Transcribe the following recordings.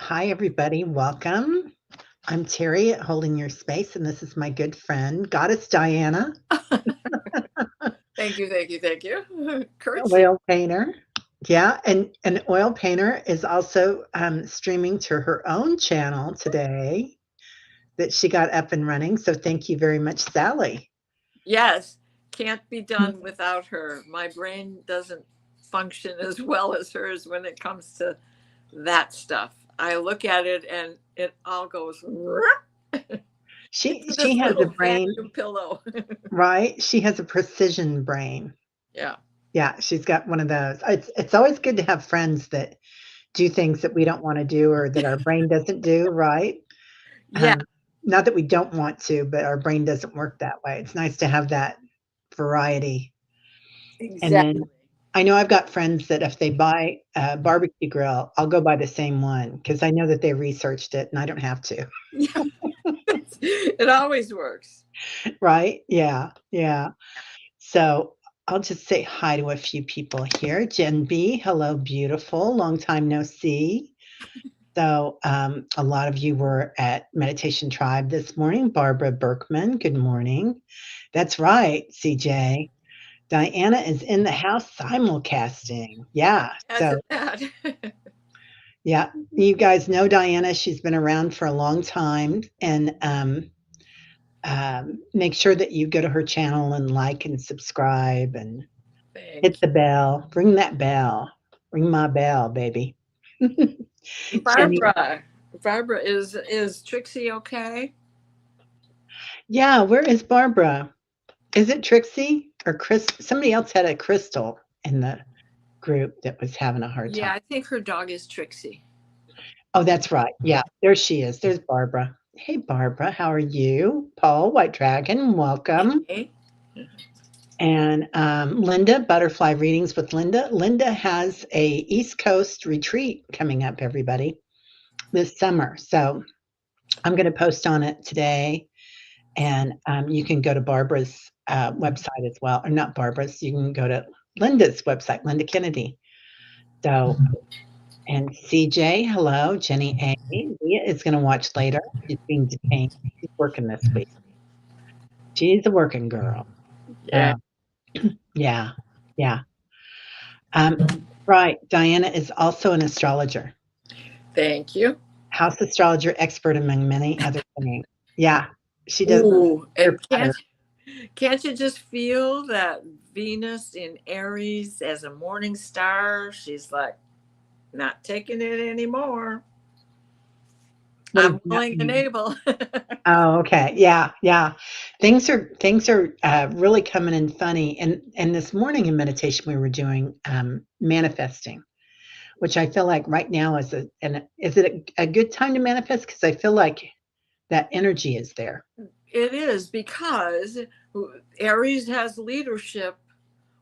Hi, everybody. Welcome. I'm Teri at Holding Your Space, and this is my good friend, Goddess Diana, Thank you. Curtsy. oil painter. Yeah, and an oil painter is also streaming to her own channel today that she got up and running. So thank you very much, Sally. Yes, can't be done without her. My brain doesn't function as well as hers when it comes to that stuff. I look at it and it all goes She into she this has a little brain, vacuum pillow. right? She has a precision brain. Yeah. Yeah, she's got one of those. It's always good to have friends that do things that we don't want to do or that our brain doesn't do, right? Yeah, Um, not that we don't want to, but our brain doesn't work that way. It's nice to have that variety. And exactly. then I know I've got friends that if they buy a barbecue grill, I'll go buy the same one because I know that they researched it and I don't have to. Yeah, it always works. Right? Yeah. Yeah. So I'll just say hi to a few people here. Jen B, hello, beautiful. Long time no see. So, a lot of you were at Meditation Tribe this morning. Barbara Berkman, good morning. That's right, CJ. Diana is in the house simulcasting. Yeah. Add So, to that. yeah, you guys know Diana. She's been around for a long time. And make sure that you go to her channel and like and subscribe and hit Thank the bell. Ring that bell. Ring my bell, baby. you. Jenny. Barbara, is Trixie okay? Yeah, where is Barbara? Is it Trixie or Chris? Somebody else had a crystal in the group that was having a hard Yeah, time. I think her dog is Trixie. Oh, that's right. Yeah, there she is. There's Barbara. Hey, Barbara, how are you? Paul, White Dragon, welcome. Hey. And Linda, Butterfly Readings with Linda. Linda has a East Coast retreat coming up, everybody, this summer. So I'm going to post on it today. And you can go to Barbara's website as well, or not Barbara's, you can go to Linda's website, Linda Kennedy. So, and CJ, hello, Jenny A. Leah is going to watch later. She's being detained. She's working this week. She's a working girl. Yeah. So, yeah, yeah. Right. Diana is also an astrologer, Thank you. house astrologer expert, among many other things. Yeah, she does. Ooh, Her and pattern. can't you just feel that Venus in Aries as a morning star? She's like not taking it anymore. What does I'm that willing and mean? able. Oh, okay. Yeah, yeah. Things are really coming in funny. And this morning in meditation we were doing manifesting, which I feel like right now is it a good time to manifest? Because I feel like that energy is there. It is because Aries has leadership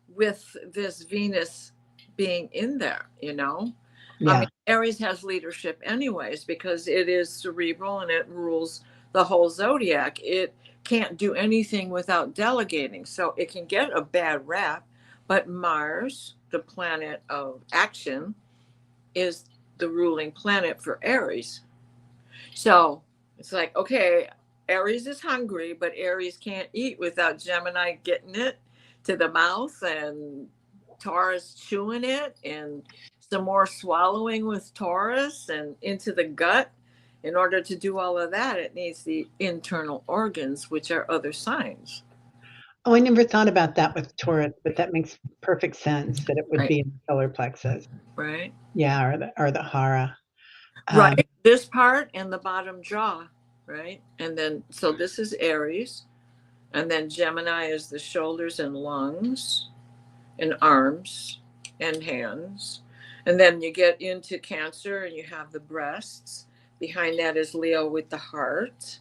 with this Venus being in there, you know? I Yeah. mean, Aries has leadership anyways because it is cerebral and it rules the whole zodiac. It can't do anything without delegating. So it can get a bad rap, but Mars, the planet of action, is the ruling planet for Aries. So it's like, okay, Aries is hungry, but Aries can't eat without Gemini getting it to the mouth and Taurus chewing it and some more swallowing with Taurus and into the gut. In order to do all of that, it needs the internal organs, which are other signs. Oh, I never thought about that with Taurus, but that makes perfect sense that it would Right. be in the solar plexus. Right. Yeah, or the hara. Right. This part and the bottom jaw. Right. And then, so this is Aries. And then Gemini is the shoulders and lungs and arms and hands. And then you get into Cancer and you have the breasts. Behind that is Leo with the heart.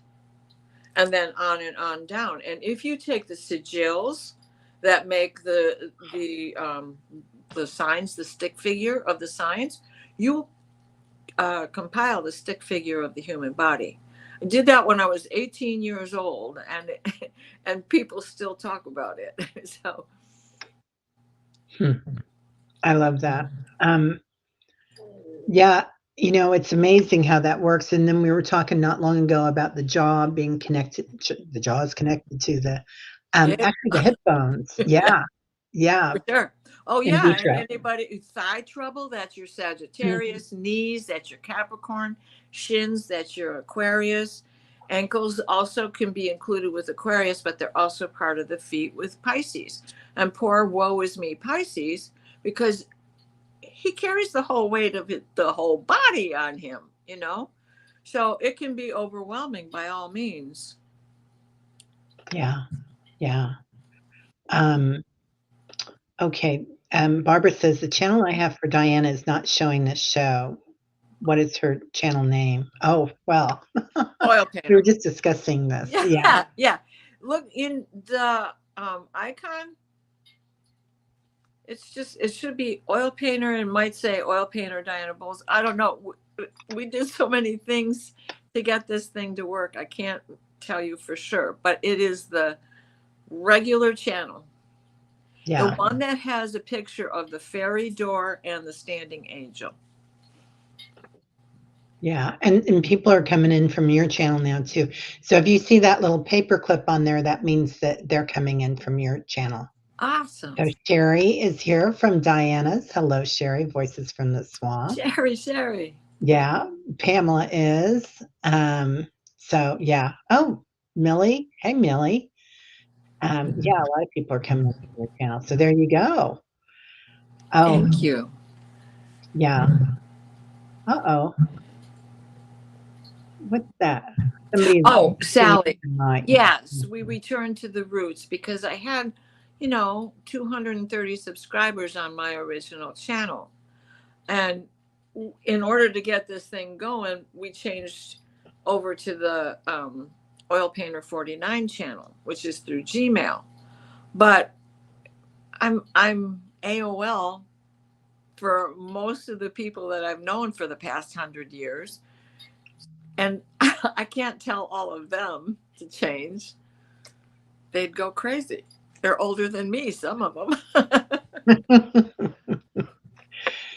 And then on and on down. And if you take the sigils that make the signs, the stick figure of the signs, you compile the stick figure of the human body. I did that when I was 18 years old, and and people still talk about it. So Hmm, I love that. Yeah, It's amazing how that works. And then we were talking not long ago about the jaw being connected. The jaw is connected to the, Yeah. actually the hip bones. Yeah, Yeah, yeah, for sure. Oh in yeah, and vitro. anybody thigh trouble, that's your Mhm. Sagittarius. Knees, that's your Capricorn. Shins, that's your Aquarius. Ankles also can be included with Aquarius, but they're also part of the feet with Pisces. And poor woe is me Pisces, because he carries the whole weight of the whole body on him. So it can be overwhelming by all means. Yeah, yeah. Um, okay. Barbara says the channel I have for Diana is not showing this show. What is her channel name? Oh, well, Oil we were painter. just discussing this. Yeah. Yeah, yeah. Look in the icon. It should be oil painter and might say oil painter Diana Bowles. I don't know. We did so many things to get this thing to work. I can't tell you for sure, but it is the regular channel. The Yeah. one that has a picture of the fairy door and the standing angel. Yeah, and people are coming in from your channel now too. So if you see that little paper clip on there, that means that they're coming in from your channel. Awesome. So Sherry is here from Diana's. Hello, Sherry, Voices from the Swamp. Sherry. Yeah, Pamela is. So yeah. Oh, Millie. Hey, Millie. Yeah, a lot of people are coming in from your channel. So there you go. Oh, Thank you. yeah. Uh-oh. What's that? Somebody's Oh, singing Sally. tonight. Yes, we returned to the roots because I had, 230 subscribers on my original channel. And in order to get this thing going, we changed over to the Oil Painter 49 channel, which is through Gmail. But I'm AOL for most of the people that I've known for the past 100 years. And I can't tell all of them to change. They'd go crazy. They're older than me, some of them.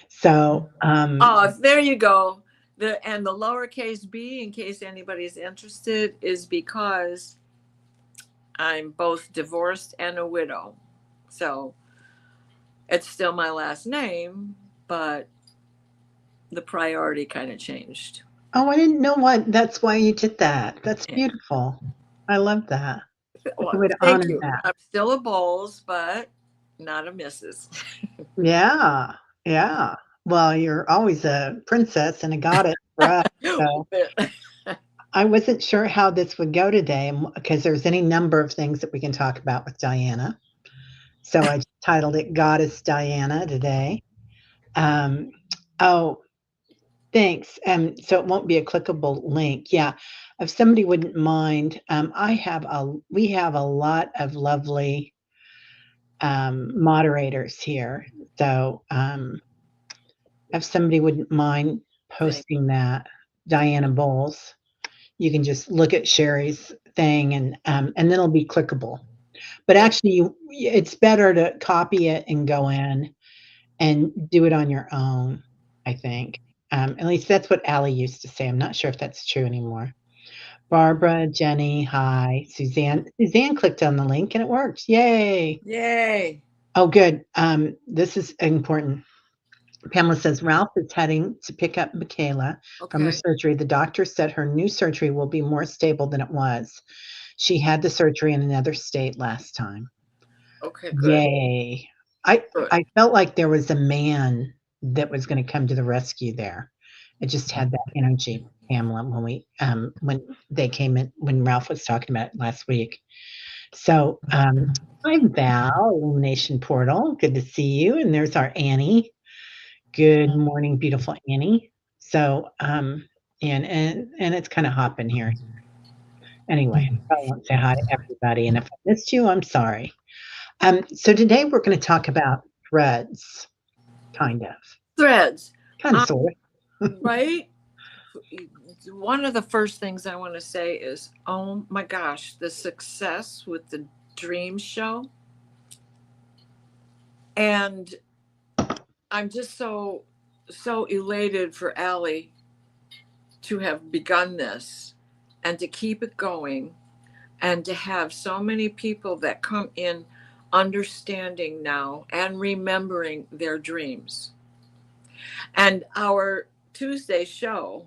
So, Oh, there you go. And the lowercase b, in case anybody's interested, is because I'm both divorced and a widow. So it's still my last name, but the priority kind of changed. oh, I didn't know what that's why you did that. That's Yeah. beautiful. I love that. It's a Well, way to thank honor you. that. I'm still a Bowles, but not a Mrs. Yeah, yeah. Well, you're always a princess and a goddess for us, so I wasn't sure how this would go today, because there's any number of things that we can talk about with Diana. So I just titled it Goddess Diana today. Um, oh, thanks. So it won't be a clickable link. Yeah. If somebody wouldn't mind, we have a lot of lovely moderators here. So if somebody wouldn't mind Thank posting that, Diana Bowles, you can just look at Sherry's thing, and then it'll be clickable. But you. actually, it's better to copy it and go in and do it on your own, I think. At least that's what Allie used to say. I'm not sure if that's true anymore. Barbara, Jenny, hi. Suzanne clicked on the link and it worked. Yay. Yay. Oh, good. This is important. Pamela says Ralph is heading to pick up Michaela from her Okay. surgery. The doctor said her new surgery will be more stable than it was. She had the surgery in another state last time. Okay, good. Yay. I Good. I felt like there was a man that was gonna come to the rescue there. It just had that energy, Pamela, when they came in, when Ralph was talking about it last week. So, hi, Val, Illumination Portal. Good to see you. And there's our Annie. Good morning, beautiful Annie. So, and it's kind of hopping here. Anyway, I want to say hi to everybody. And if I missed you, I'm sorry. So today we're going to talk about threads, kind of, Threads. Um, sort of. right? One of the first things I want to say is, oh my gosh, the success with the dream show. And I'm just so so elated for Allie to have begun this and to keep it going, and to have so many people that come in understanding now and remembering their dreams. And our Tuesday show,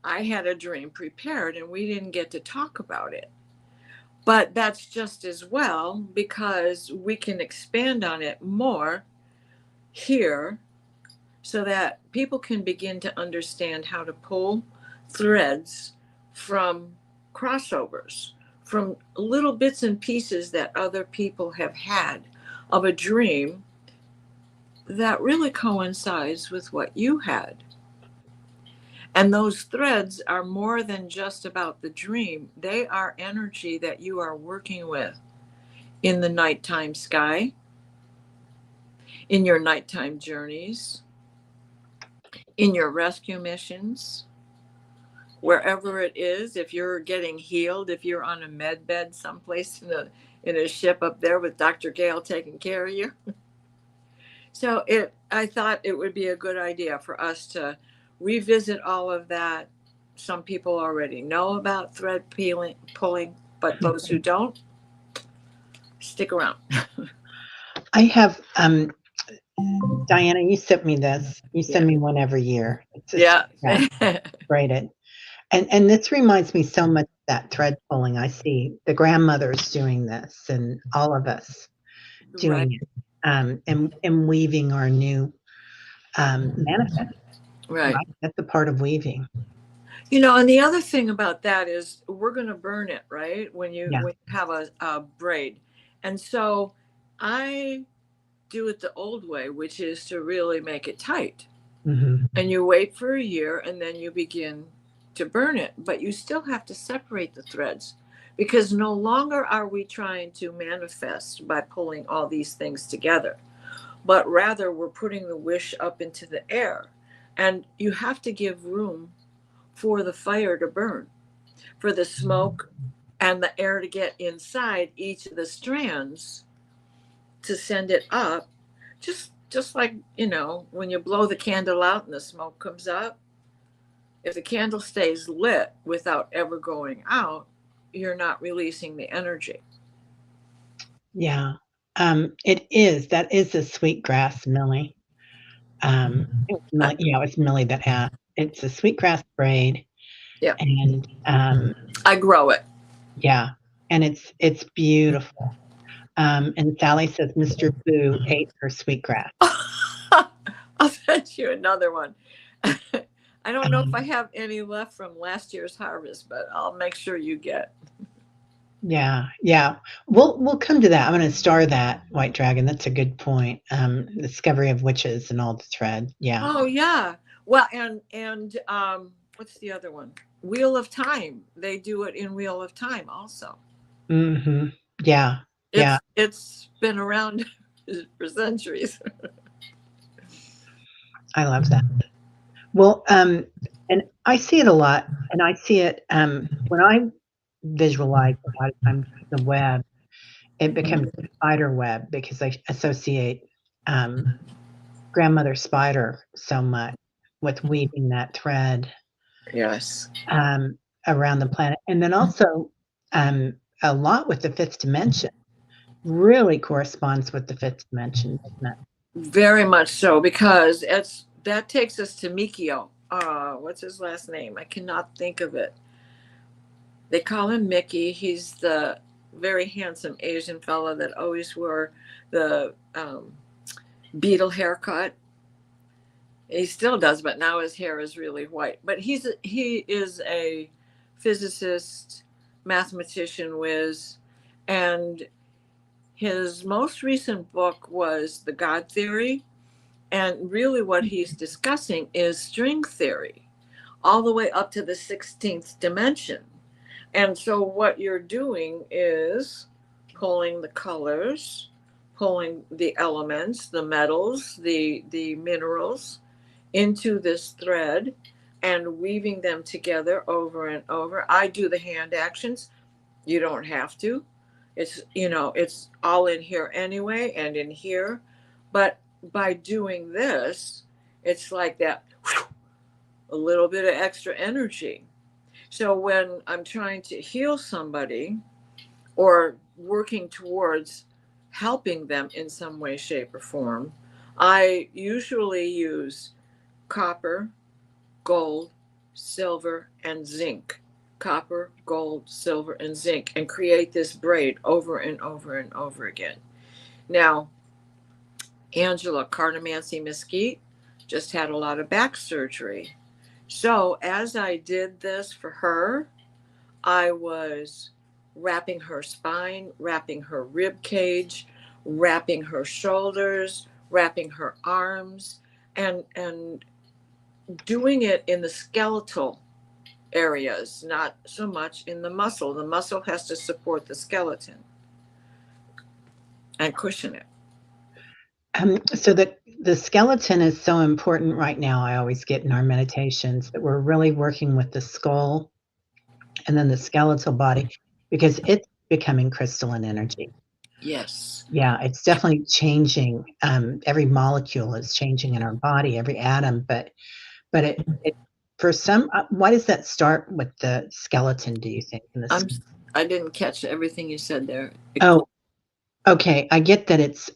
I had a dream prepared and we didn't get to talk about it. But that's just as well, because we can expand on it more here so that people can begin to understand how to pull threads from crossovers, from little bits and pieces that other people have had of a dream that really coincides with what you had. And those threads are more than just about the dream. They are energy that you are working with in the nighttime sky, in your nighttime journeys, in your rescue missions, wherever it is. If you're getting healed, if you're on a med bed someplace in a ship up there with Dr. Gale taking care of you. So I thought it would be a good idea for us to revisit all of that. Some people already know about thread pulling, but those who don't, stick around. I have, Diana, you sent me this. You send me one every year. It's braided. And this reminds me so much of that thread pulling. I see the grandmothers doing this and all of us doing it, and weaving our new manifest. Right. That's a part of weaving. You know, and the other thing about that is we're going to burn it, right? When you have a braid. And so I do it the old way, which is to really make it tight. Mm-hmm. And you wait for a year and then you begin to burn it. But you still have to separate the threads, because no longer are we trying to manifest by pulling all these things together, but rather we're putting the wish up into the air. And you have to give room for the fire to burn, for the smoke and the air to get inside each of the strands to send it up. Just like, you know, when you blow the candle out and the smoke comes up, if the candle stays lit without ever going out, you're not releasing the energy. Yeah. That is a sweetgrass, Millie. It's Millie that asked. It's a sweetgrass braid. Yeah. And I grow it. Yeah. And it's beautiful. And Sally says Mr. Boo ate her sweetgrass. I'll send you another one. I don't know if I have any left from last year's harvest, but I'll make sure you get. Yeah. We'll come to that. I'm going to star that, White Dragon. That's a good point. Discovery of witches and all the thread. Yeah. Oh yeah. Well, and what's the other one? Wheel of Time. They do it in Wheel of Time also. Mm-hmm. Yeah. It's been around for centuries. I love that. Well, and I see it a lot, and I see it when I visualize a lot of times the web, it becomes a spider web, because I associate grandmother spider so much with weaving that thread. Yes. Around the planet, and then also a lot with the fifth dimension. Really corresponds with the fifth dimension, doesn't it? Very much so, because that takes us to Mikio. What's his last name? I cannot think of it. They call him Mickey. He's the very handsome Asian fella that always wore the beetle haircut. He still does, but now his hair is really white. But he is a physicist, mathematician whiz, and his most recent book was The God Theory. And really what he's discussing is string theory, all the way up to the 16th dimension. And so what you're doing is pulling the colors, pulling the elements, the metals, the minerals into this thread and weaving them together over and over. I do the hand actions. You don't have to. It's, it's all in here anyway and in here. But by doing this, It's like that, a little bit of extra energy. So when I'm trying to heal somebody or working towards helping them in some way, shape, or form, I usually use copper, gold, silver, and zinc. Copper, gold, silver, and zinc, and create this braid over and over and over again. Now, Angela Cartomancy Mesquite just had a lot of back surgery. So, as I did this for her, I was wrapping her spine, wrapping her rib cage, wrapping her shoulders, wrapping her arms, and doing it in the skeletal areas, not so much in the muscle. The muscle has to support the skeleton and cushion it. So the skeleton is so important right now. I always get in our meditations that we're really working with the skull and then the skeletal body because it's becoming crystalline energy. Yes. Yeah, it's definitely changing. Every molecule is changing in our body, every atom. But it for some, why does that start with the skeleton? Do you think? I didn't catch everything you said there. Oh, okay. I get that it's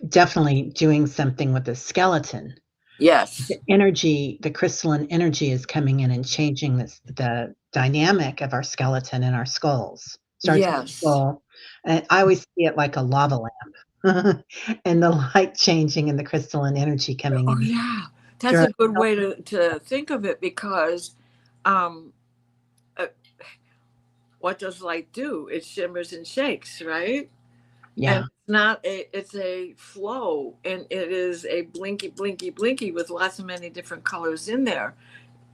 definitely doing something with the skeleton. Yes. The energy, the crystalline energy is coming in and changing the dynamic of our skeleton and our skulls. Starts with the Yes. skull. And I always see it like a lava lamp and the light changing and the crystalline energy coming Oh in. yeah, that's a good way to think of it because um, uh, what does light do? It shimmers and shakes, right? And Yeah. it's a flow, and it is a blinky, blinky, blinky with lots of many different colors in there.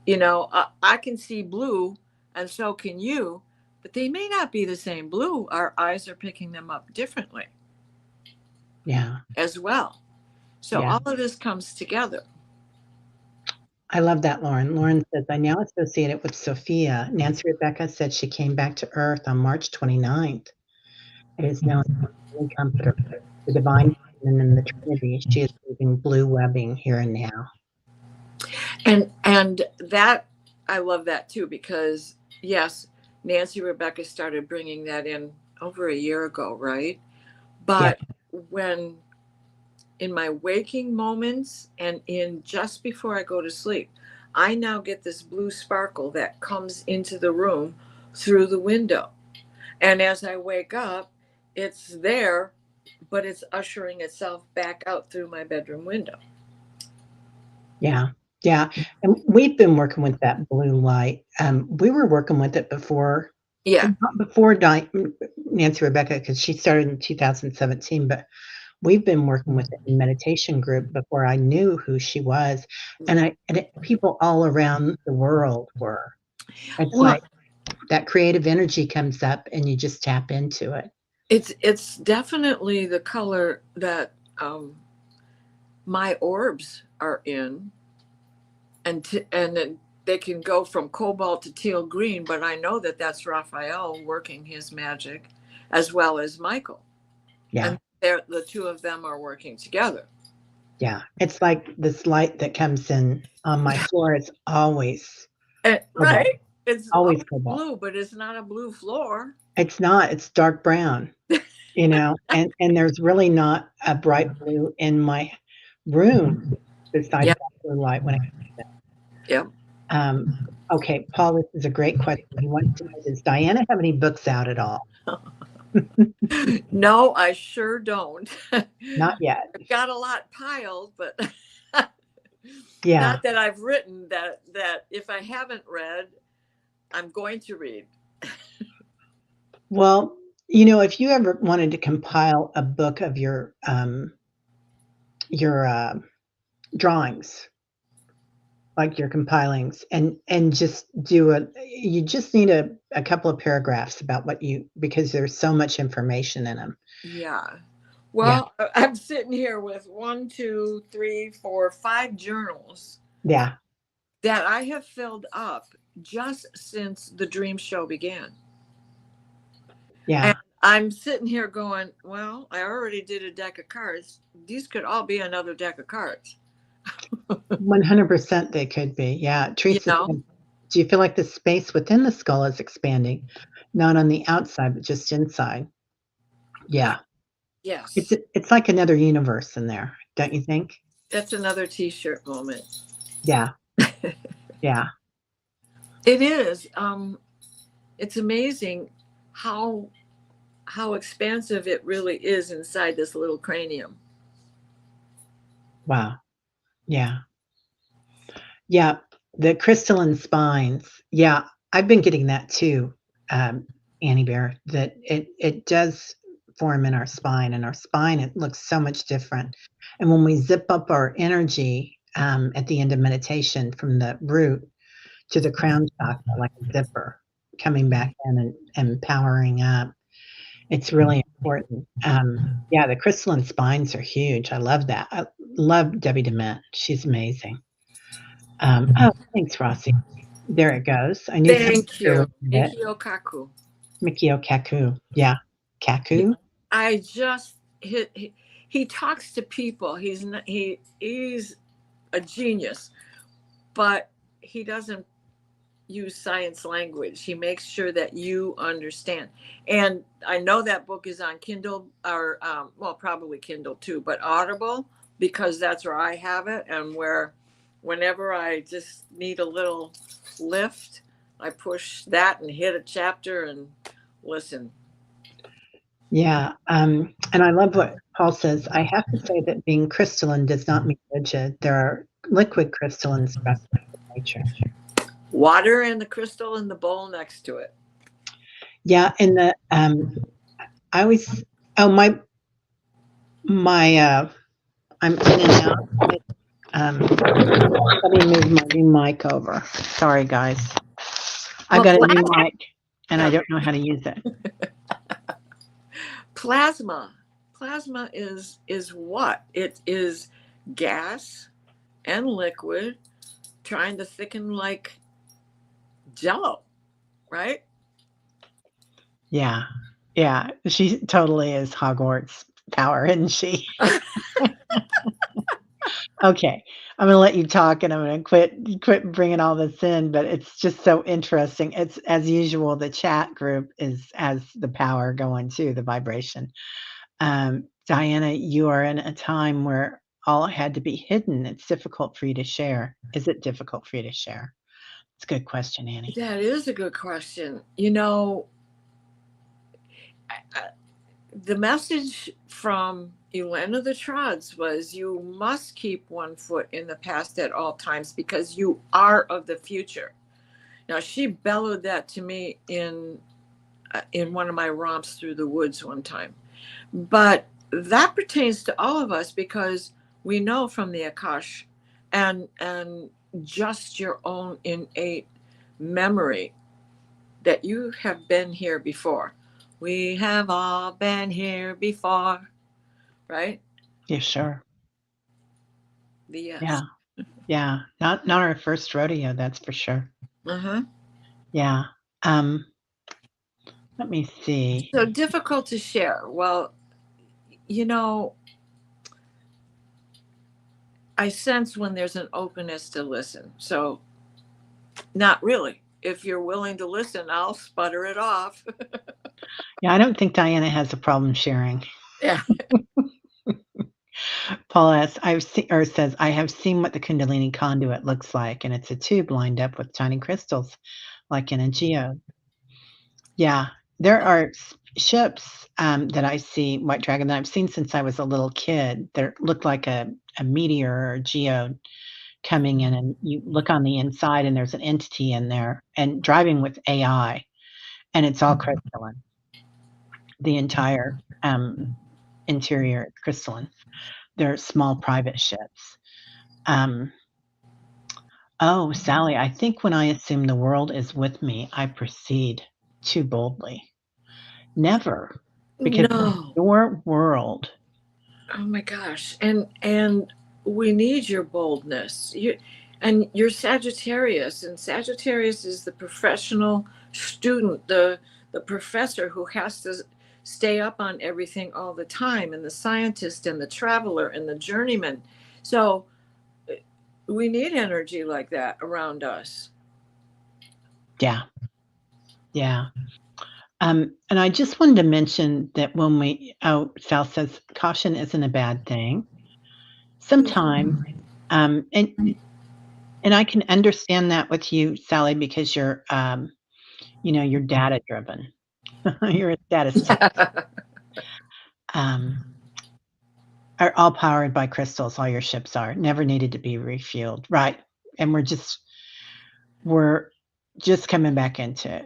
You know, I can see blue, and so can you, but they may not be the same blue. Our eyes are picking them up differently. Yeah. As well. So Yeah. all of this comes together. I love that, Lauren. Lauren says, I now associate it with Sophia. Nancy Rebecca said she came back to Earth on March 29th. It is now a comforter, the divine feminine and the Trinity. She is weaving blue webbing here and now. And that I love that too because yes, Nancy Rebecca started bringing that in over a year ago, right? But when in my waking moments and in just before I go to sleep, I now get this blue sparkle that comes into the room through the window. And as I wake up, it's there, but it's ushering itself back out through my bedroom window. Yeah. Yeah. And we've been working with that blue light. We were working with it before. Yeah. Not before Nancy Rebecca, because she started in 2017, but we've been working with it in meditation group before I knew who she was. And people all around the world were. It's Well, like that creative energy comes up and you just tap into it. it's definitely the color that my orbs are in, and then they can go from cobalt to teal green, but I know that that's Raphael working his magic, as well as Michael. Yeah. And the two of them are working together. Yeah. It's like this light that comes in on my floor. It's always right. It's always cobalt. blue, but it's not a blue floor. It's not. It's dark brown. And there's really not a bright blue in my room besides Yep. that blue light when it comes in. Yep. Okay, Paul, this is a great question. He wants to know, does Diana have any books out at all? No, I sure don't. Not yet. I've got a lot piled, but Yeah. not that I've written that if I haven't read, I'm going to read. Well, if you ever wanted to compile a book of your drawings, like your compilings, and just you just need a couple of paragraphs about because there's so much information in them. Yeah. Well, yeah. I'm sitting here with 1, 2, 3, 4, 5 journals. Yeah. That I have filled up just since the dream show began. Yeah. And I'm sitting here going, well, I already did a deck of cards. These could all be another deck of cards. 100% they could be. Yeah. You Teresa know? said, do you feel like the space within the skull is expanding, not on the outside, but just inside? Yeah. Yes. It's like another universe in there, don't you think? That's another t-shirt moment. Yeah. Yeah. It is. It's amazing how expansive it really is inside this little cranium. Wow. Yeah. Yeah. The crystalline spines. Yeah. I've been getting that too, Annie Bear, that it does form in our spine, and our spine, it looks so much different. And when we zip up our energy at the end of meditation from the root to the crown chakra, like a zipper coming back in and powering up, it's really important. Yeah, the crystalline spines are huge. I love that. I love Debbie DeMint. She's amazing. Oh, thanks, Rossi. There it goes. I knew Thank Pastor you. would it. Mikio Kaku. Mikio Kaku. Yeah. Kaku? I just he talks to people. He's a genius, but he doesn't use science language. He makes sure that you understand. And I know that book is on Kindle, or well, probably Kindle too, but Audible, because that's where I have it, and where whenever I just need a little lift, I push that and hit a chapter and listen. Yeah. And I love what Paul says. I have to say that being crystalline does not mean rigid. There are liquid crystalline specimens in nature. Water and the crystal in the bowl next to it. Yeah, and the I always my I'm in and out. Let me move my new mic over. Sorry, guys. I've got a new mic, and I don't know how to use it. Plasma is what? It is gas and liquid trying to thicken like jello, right? Yeah. Yeah. She totally is Hogwarts power, isn't she? Okay. I'm going to let you talk, and I'm going to quit bringing all this in, but it's just so interesting. It's as usual, the chat group has the power going too, the vibration. Diana, you are in a time where all had to be hidden. It's difficult for you to share. Is it difficult for you to share? It's a good question, Annie. That is a good question. You know, the message from Elena the Trods was you must keep one foot in the past at all times because you are of the future. Now, she bellowed that to me in one of my romps through the woods one time. But that pertains to all of us because we know from the Akash and just your own innate memory that you have been here before. We have all been here before, right? Yeah, sure. Yes. Yeah. Yeah. Not our first rodeo, that's for sure. Uh-huh. Yeah. Let me see. So difficult to share. Well, you know, I sense when there's an openness to listen. So not really. If you're willing to listen, I'll sputter it off. Yeah, I don't think Diana has a problem sharing. Yeah. Paul asks, says, I have seen what the Kundalini conduit looks like, and it's a tube lined up with tiny crystals, like in a geode. Yeah, there are ships that I see, White Dragon, that I've seen since I was a little kid. They look like a meteor or a geode coming in, and you look on the inside, and there's an entity in there, and driving with AI, and it's all crystalline. The entire interior is crystalline. They're small private ships. Oh, Sally, I think when I assume the world is with me, I proceed too boldly. Never, because No. your world. Oh my gosh. And we need your boldness. And you're Sagittarius, and Sagittarius is the professional student, the professor who has to stay up on everything all the time, and the scientist and the traveler and the journeyman. So We need energy like that around us. Yeah. Yeah. And I just wanted to mention that Sal says caution isn't a bad thing. Sometimes, and I can understand that with you, Sally, because you're data driven. You're a statistician. Are all powered by crystals. All your ships are never needed to be refueled, right? And we're just coming back into it.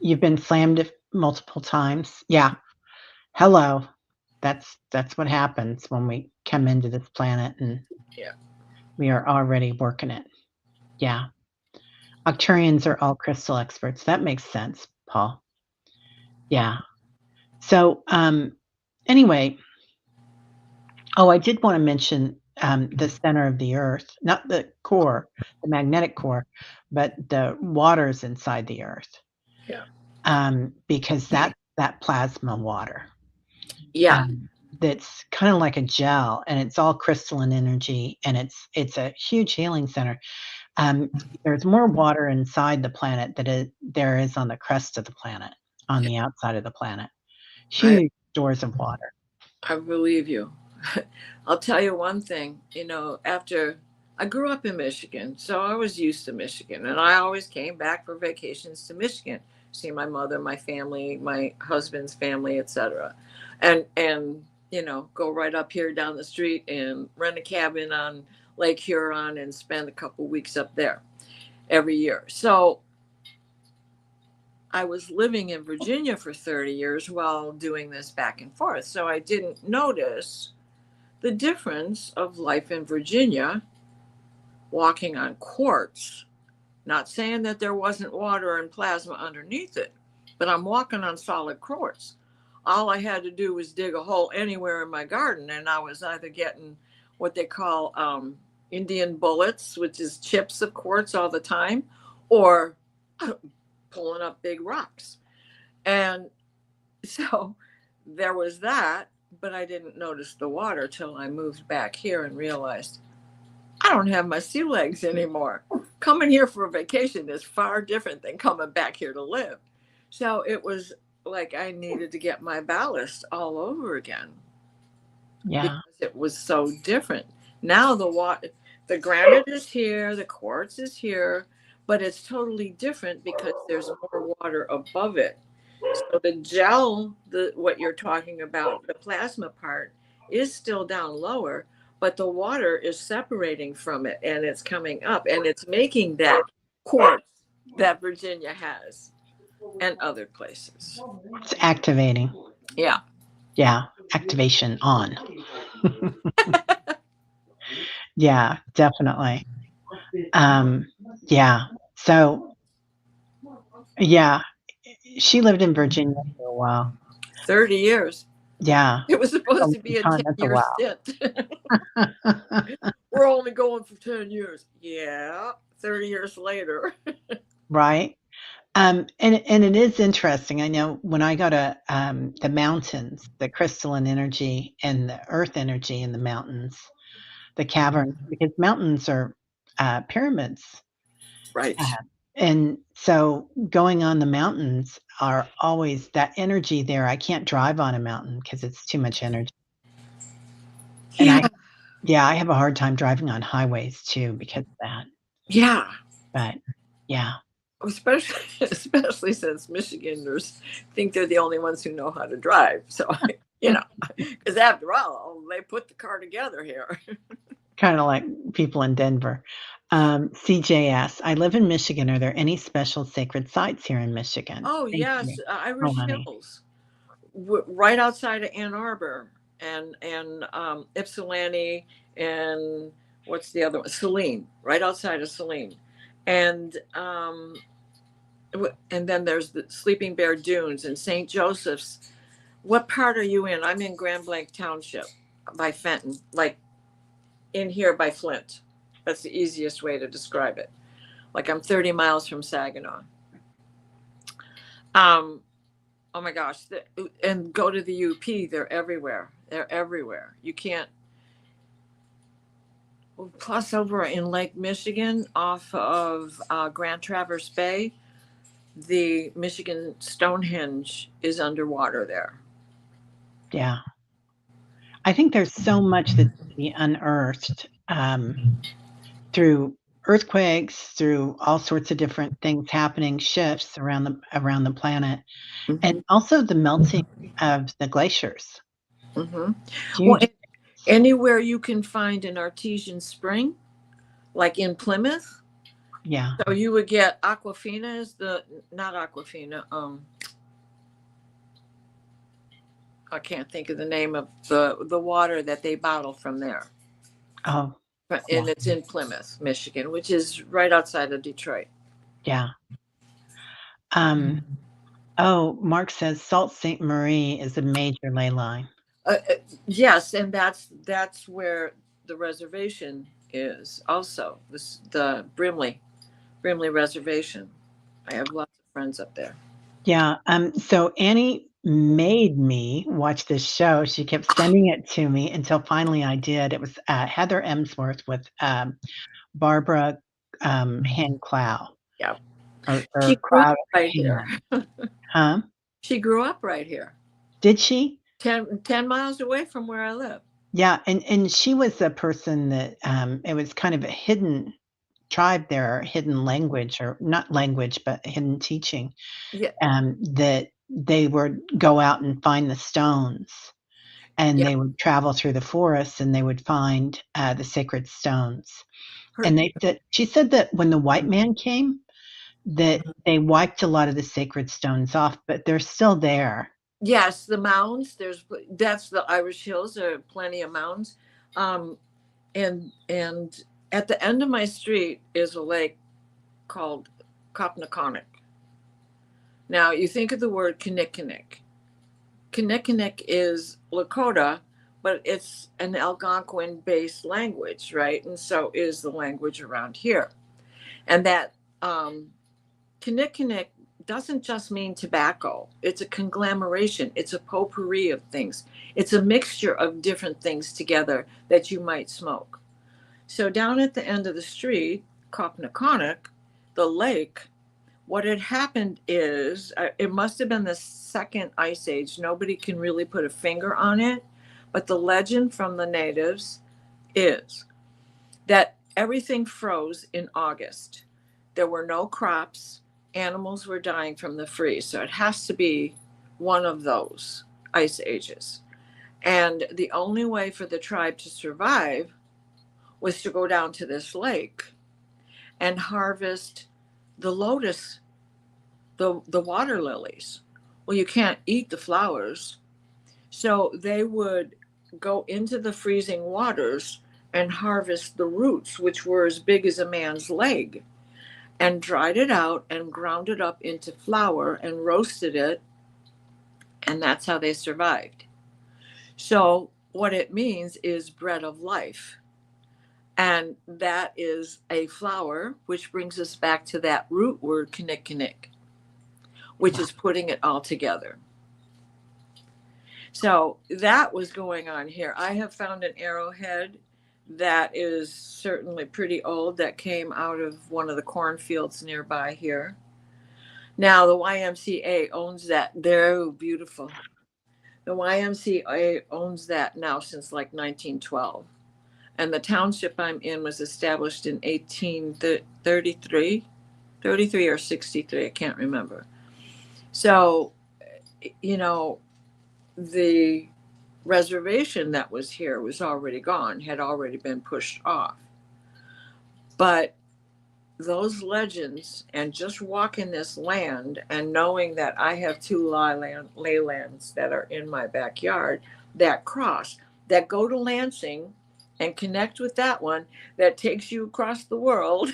You've been slammed multiple times. Yeah. Hello. That's what happens when we come into this planet, and Yeah. we are already working it. Yeah. Arcturians are all crystal experts. That makes sense, Paul. Yeah. So, anyway, I did want to mention the center of the Earth, not the core, the magnetic core, but the waters inside the Earth. Yeah. Because that plasma water. Yeah. That's kind of like a gel, and it's all crystalline energy, and it's a huge healing center. There's more water inside the planet than there is on the crust of the planet, on the outside of the planet. Huge stores of water. I believe you. I'll tell you one thing, after I grew up in Michigan, so I was used to Michigan, and I always came back for vacations to Michigan, see my mother, my family, my husband's family, etc. And go right up here down the street and rent a cabin on Lake Huron and spend a couple weeks up there every year. So I was living in Virginia for 30 years while doing this back and forth. So I didn't notice the difference of life in Virginia walking on quartz. Not saying that there wasn't water and plasma underneath it, but I'm walking on solid quartz. All I had to do was dig a hole anywhere in my garden, and I was either getting what they call Indian bullets, which is chips of quartz all the time, or pulling up big rocks. And so there was that, but I didn't notice the water till I moved back here and realized I don't have my sea legs anymore. Coming here for a vacation is far different than coming back here to live. So it was like I needed to get my ballast all over again. Yeah. Because it was so different. Now the granite is here, the quartz is here, but it's totally different because there's more water above it. So the gel, what you're talking about, the plasma part, is still down lower, but the water is separating from it and it's coming up and it's making that quartz that Virginia has and other places. It's activating. Yeah. Yeah. Activation on. Yeah, definitely. Yeah. So, yeah, she lived in Virginia for a while. 30 years. Yeah. It was supposed to be a 10-year stint. We're only going for 10 years. Yeah. 30 years later. Right. And it is interesting. I know when I go to the mountains, the crystalline energy and the earth energy in the mountains, the caverns, because mountains are pyramids. Right. And so going on the mountains are always that energy there. I can't drive on a mountain because it's too much energy. Yeah. And I have a hard time driving on highways too because of that. Yeah. But yeah. Especially since Michiganders think they're the only ones who know how to drive. So, because after all, they put the car together here. Kind of like people in Denver. CJS, I live in Michigan. Are there any special sacred sites here in Michigan? Oh, Thank yes. you. Irish Hills, right outside of Ann Arbor, and Ypsilanti, and what's the other one? Saline, right outside of Saline. And then there's the Sleeping Bear Dunes and St. Joseph's. What part are you in? I'm in Grand Blanc Township by Fenton, like in here by Flint. That's the easiest way to describe it. Like I'm 30 miles from Saginaw. Oh my gosh. And go to the UP. They're everywhere. They're everywhere. You can't. Plus, over in Lake Michigan, off of Grand Traverse Bay, the Michigan Stonehenge is underwater there. Yeah. I think there's so much that to be unearthed through earthquakes, through all sorts of different things happening, shifts around the planet, and also the melting of the glaciers. Mm-hmm. Well, Huge. anywhere you can find an artesian spring, like in Plymouth. Yeah. So you would get Aquafina is not Aquafina. I can't think of the name of the water that they bottle from there. Oh. And it's in Plymouth, Michigan, which is right outside of Detroit. Yeah. Oh, Mark says Sault Ste. Marie is a major ley line. Yes, and that's where the reservation is also. The Brimley Reservation. I have lots of friends up there. Yeah. So Annie made me watch this show. She kept sending it to me until finally I did. It was Heather Emsworth with Barbara Hand-Clow. Yeah. Or She grew Cloud up right here. Huh? She grew up right here. Did she? 10 miles away from where I live. Yeah, and she was a person that it was kind of a hidden tribe there, hidden language, or not language, but hidden teaching. Yeah. That they would go out and find the stones, and Yeah. they would travel through the forest, and they would find the sacred stones. And she said that when the white man came, that they wiped a lot of the sacred stones off, but they're still there. Yes, the mounds. That's the Irish Hills. There are plenty of mounds, and at the end of my street is a lake called Kopnakonic. Now you think of the word Kinnickinnick. Kinnickinnick is Lakota, but it's an Algonquin-based language, right? And so is the language around here. And that Kinnickinnick doesn't just mean tobacco. It's a conglomeration. It's a potpourri of things. It's a mixture of different things together that you might smoke. So down at the end of the street, Kopnakonic, the lake, what had happened is it must have been the second ice age. Nobody can really put a finger on it. But the legend from the natives is that everything froze in August. There were no crops. Animals were dying from the freeze. So it has to be one of those ice ages. And the only way for the tribe to survive was to go down to this lake and harvest the lotus, the water lilies. Well, you can't eat the flowers. So they would go into the freezing waters and harvest the roots, which were as big as a man's leg, and dried it out and ground it up into flour and roasted it. And that's how they survived. So what it means is bread of life. And that is a flower, which brings us back to that root word, kinnick, which is putting it all together. So that was going on here. I have found an arrowhead that is certainly pretty old that came out of one of the cornfields nearby here. Now the YMCA owns that. They're beautiful. The YMCA owns that now since like 1912. And the township I'm in was established in 1833, 33 or 63, I can't remember. So, you know, the reservation that was here was already gone, had already been pushed off. But those legends and just walking this land and knowing that I have two ley lands that are in my backyard that cross, that go to Lansing and connect with that one that takes you across the world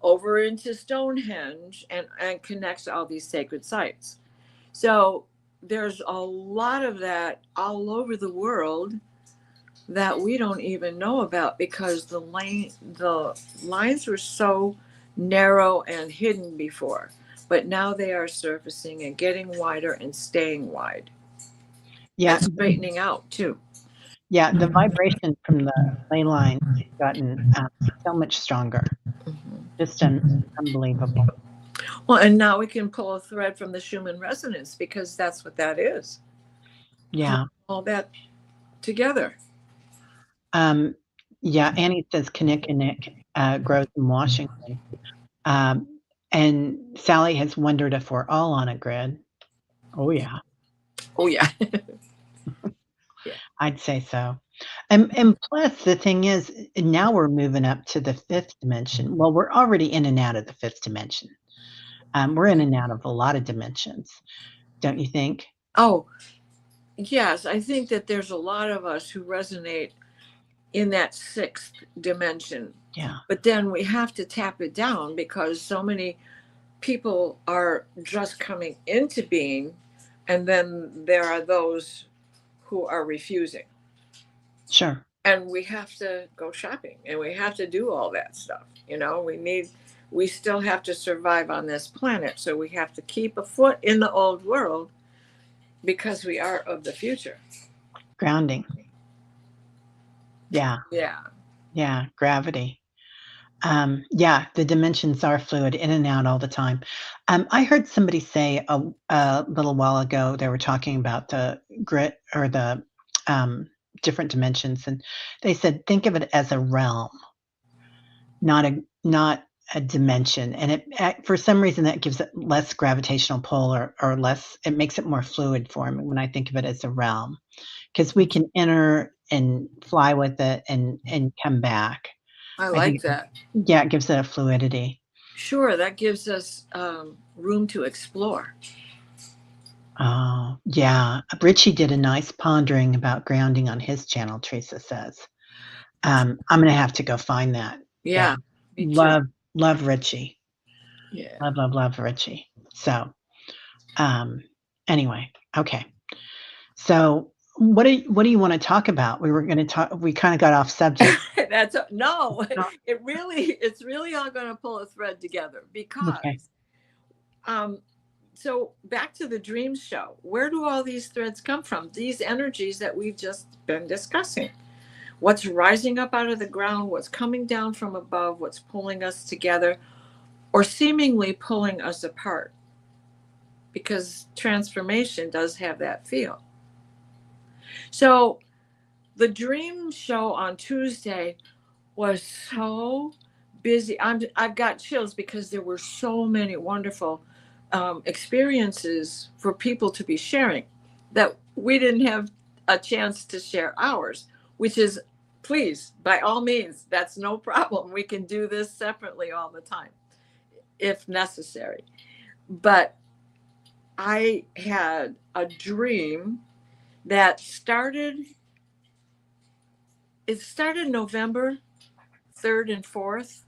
over into Stonehenge and connects all these sacred sites. So there's a lot of that all over the world that we don't even know about because the lines were so narrow and hidden before, but now they are surfacing and getting wider and staying wide. Yeah, and straightening out too. Yeah, the vibration from the ley line has gotten so much stronger. Just unbelievable. Well, and now we can pull a thread from the Schumann resonance, because that's what that is. Yeah. All that together. Yeah, Annie says Kinnikinnick grows in Washington. And Sally has wondered if we're all on a grid. Oh, yeah. Oh, yeah. I'd say so. And plus, the thing is, now we're moving up to the fifth dimension. Well, we're already in and out of the fifth dimension. We're in and out of a lot of dimensions, don't you think? Oh, yes. I think that there's a lot of us who resonate in that sixth dimension. Yeah. But then we have to tap it down, because so many people are just coming into being, and then there are those who are refusing. Sure. And we have to go shopping, and we have to do all that stuff. We still have to survive on this planet. So we have to keep a foot in the old world, because we are of the future. Grounding. Yeah. Yeah. Yeah. Gravity. Yeah, the dimensions are fluid, in and out all the time. I heard somebody say a little while ago, they were talking about the grit or the different dimensions, and they said, think of it as a realm, not a dimension. And it, for some reason, that gives it less gravitational pull, or less, it makes it more fluid for me when I think of it as a realm, because we can enter and fly with it and come back. I like that. Yeah, it gives it a fluidity. Sure, that gives us room to explore. Oh, yeah. Richie did a nice pondering about grounding on his channel, Teresa says. I'm going to have to go find that. Yeah. Love Richie. Yeah. Love Richie. So, anyway, okay. So, what do you want to talk about? We were going to talk. We kind of got off subject. No. It's really all going to pull a thread together, because. Okay. So back to the dreams show. Where do all these threads come from? These energies that we've just been discussing. What's rising up out of the ground? What's coming down from above? What's pulling us together, or seemingly pulling us apart? Because transformation does have that feel. So the dream show on Tuesday was so busy. I've got chills, because there were so many wonderful experiences for people to be sharing, that we didn't have a chance to share ours, which is, please, by all means, that's no problem. We can do this separately all the time if necessary. But I had a dream that started November 3rd and 4th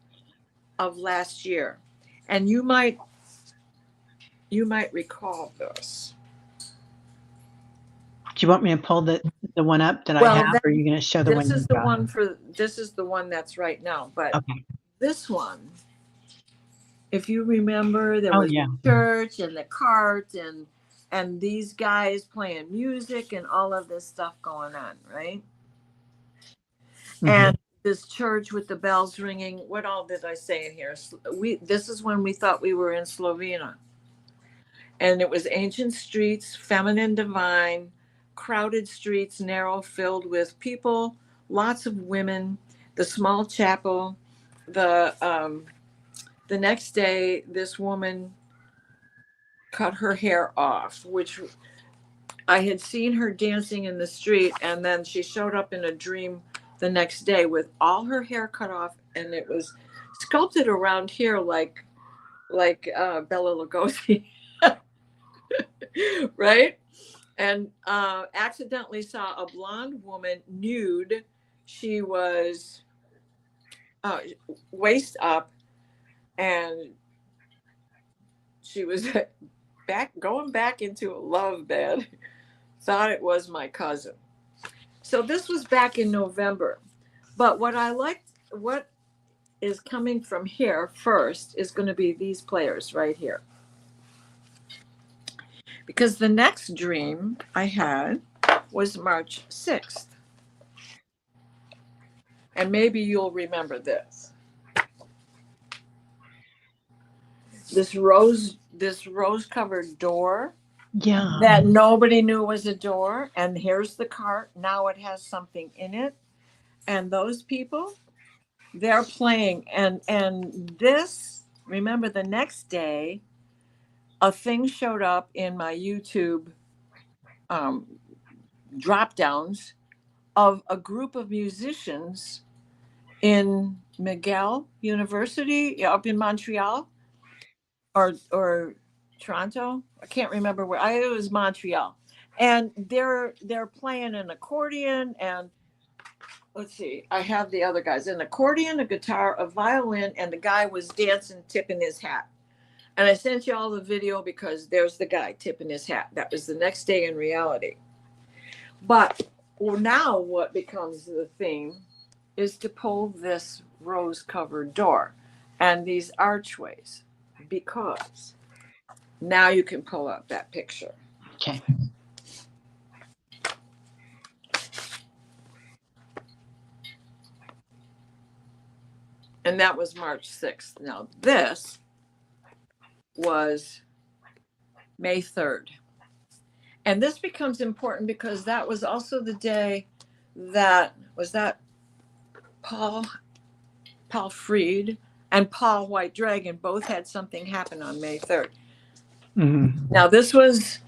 of last year. And you might recall this. Do you want me to pull the one up that I have, or are you going to show the one? This is the one that's right now. But okay. This one, if you remember, there was the church and the cart and these guys playing music and all of this stuff going on, right? Mm-hmm. And this church with the bells ringing. What all did I say in here? This is when we thought we were in Slovenia. And it was ancient streets, feminine, divine, crowded streets, narrow, filled with people, lots of women, the small chapel. The next day, this woman cut her hair off, which I had seen her dancing in the street, and then she showed up in a dream the next day with all her hair cut off, and it was sculpted around here like Bela Lugosi. Right? And accidentally saw a blonde woman nude. She was waist up, and she was going back into a love bed. Thought it was my cousin. So this was back in November. But what is coming from here first is going to be these players right here. Because the next dream I had was March 6th. And maybe you'll remember this. This rose covered door. Yeah. That nobody knew was a door. And here's the cart. Now it has something in it. And those people, they're playing. And this, remember the next day, a thing showed up in my YouTube drop downs of a group of musicians in McGill University up in Montreal or Toronto. I can't remember where. It was Montreal, and they're playing an accordion and let's see. I have the other guys: an accordion, a guitar, a violin, and the guy was dancing, tipping his hat. And I sent you all the video because there's the guy tipping his hat. That was the next day in reality. But now what becomes the theme is to pull this rose-covered door and these archways, because now you can pull up that picture. Okay. And that was March 6th. Now this was May 3rd. And this becomes important because that was also the day that Paul Freed and Paul White Dragon both had something happen on May 3rd. Mm-hmm. Now this was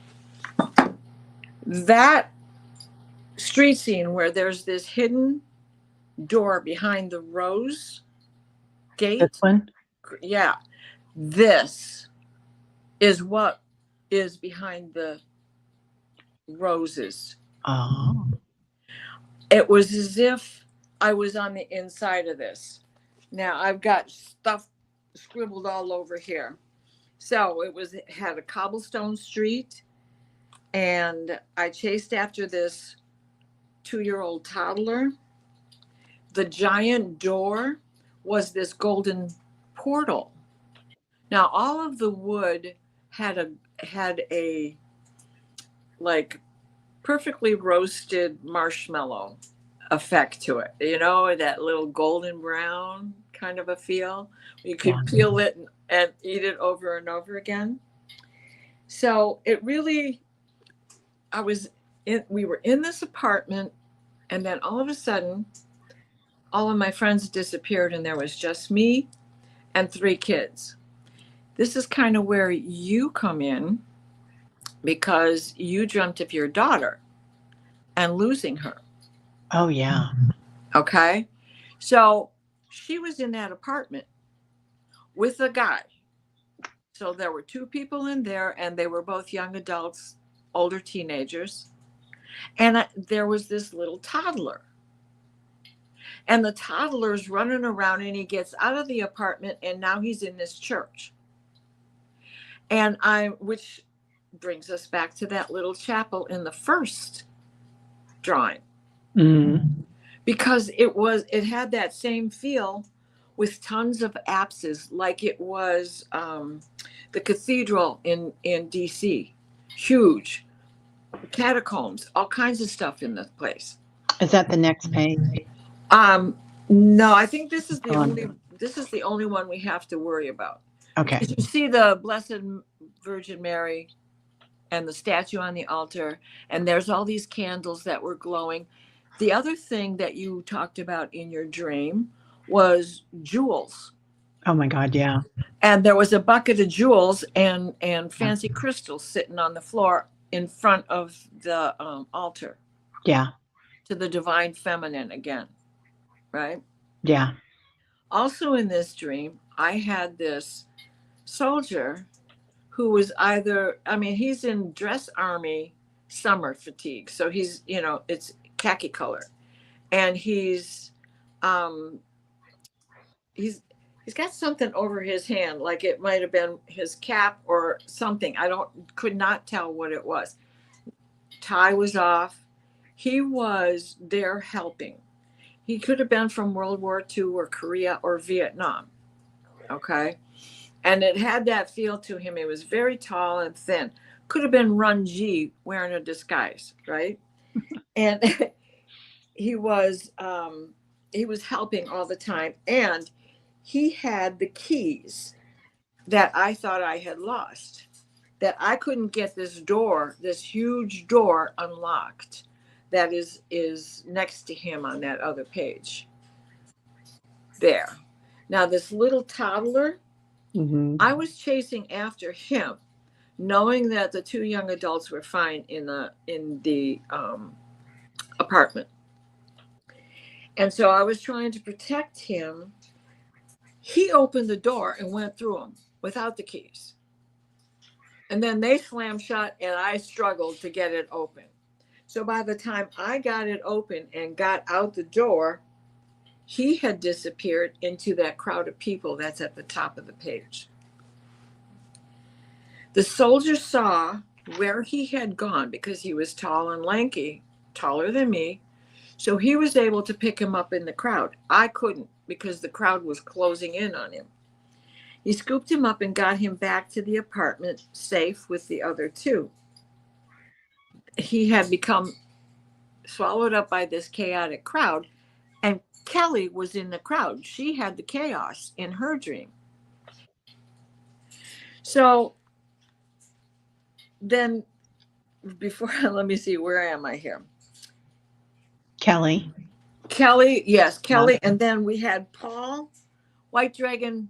that street scene where there's this hidden door behind the rose gate. This one? Yeah. This is what is behind the roses. Oh. It was as if I was on the inside of this. Now I've got stuff scribbled all over here. So it had a cobblestone street, and I chased after this 2-year-old toddler. The giant door was this golden portal. Now all of the wood had a like perfectly roasted marshmallow effect to it, that little golden brown kind of a feel. You could peel it and eat it over and over again. So it really, we were in this apartment, and then all of a sudden all of my friends disappeared, and there was just me and 3 kids. This is kind of where you come in, because you dreamt of your daughter and losing her. Oh, yeah. Okay. So she was in that apartment with a guy. So there were 2 people in there, and they were both young adults, older teenagers. And there was this little toddler. And the toddler's running around, and he gets out of the apartment, and now he's in this church. And which brings us back to that little chapel in the first drawing. Mm-hmm. Because it had that same feel with tons of apses, like it was the cathedral in DC, huge catacombs, all kinds of stuff in the place. Is that the next page? No, I think this is the only one we have to worry about. Okay. You see the Blessed Virgin Mary and the statue on the altar, and there's all these candles that were glowing. The other thing that you talked about in your dream was jewels. Oh my God, yeah. And there was a bucket of jewels and fancy crystals sitting on the floor in front of the altar. Yeah. To the divine feminine again, right? Yeah. Also in this dream, I had this soldier who was he's in dress army summer fatigue. So he's, it's khaki color. And he's got something over his hand, like it might have been his cap or something. Could not tell what it was. Tie was off. He was there helping. He could have been from World War II or Korea or Vietnam. Okay. And it had that feel to him. He was very tall and thin. Could have been Run G wearing a disguise, right? And he was he was helping all the time, and he had the keys that I thought I had lost, that I couldn't get this door, this huge door, unlocked that is next to him on that other page there. Now this little toddler, I was chasing after him, knowing that the two young adults were fine in the apartment. And so I was trying to protect him. He opened the door and went through them without the keys. And then they slammed shut, and I struggled to get it open. So by the time I got it open and got out the door, he had disappeared into that crowd of people that's at the top of the page. The soldier saw where he had gone because he was tall and lanky, taller than me. So he was able to pick him up in the crowd. I couldn't because the crowd was closing in on him. He scooped him up and got him back to the apartment safe with the other two. He had become swallowed up by this chaotic crowd, and Kelly was in the crowd. She had the chaos in her dream. So then before, let me see, where am I here? Kelly, yes, Kelly. And then we had Paul, White Dragon.